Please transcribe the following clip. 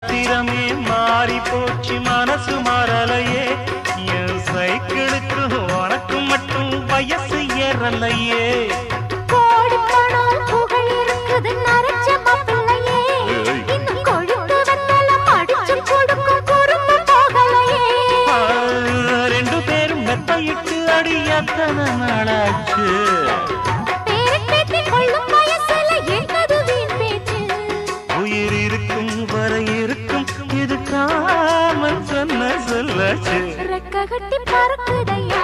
திறமே மாறி போச்சு மனசு மாறலையே என் சைக்கிளுக்கு உனக்கு மட்டும் வயசு ஏறலையே கோடி பணம் புகழ் இருக்குது நரைச்ச மாப்பிள்ளையே இன்னும் கொழுந்து வெத்தலம் அடிச்சு கொடுக்கும் குறும்பு போகலையே ரெண்டு பேரும் மெத்தையிட்டு அடி எத்தனை நாளாச்சு பேரப்பேத்தி கொள்ளும் வயசுல என்னது வீண் பேச்சு உயிர் இருக்கும் வரை இருக்கும் இது காமன் சொன்ன சொல்லாச்சு ரெக்க கட்டி பறக்குதையா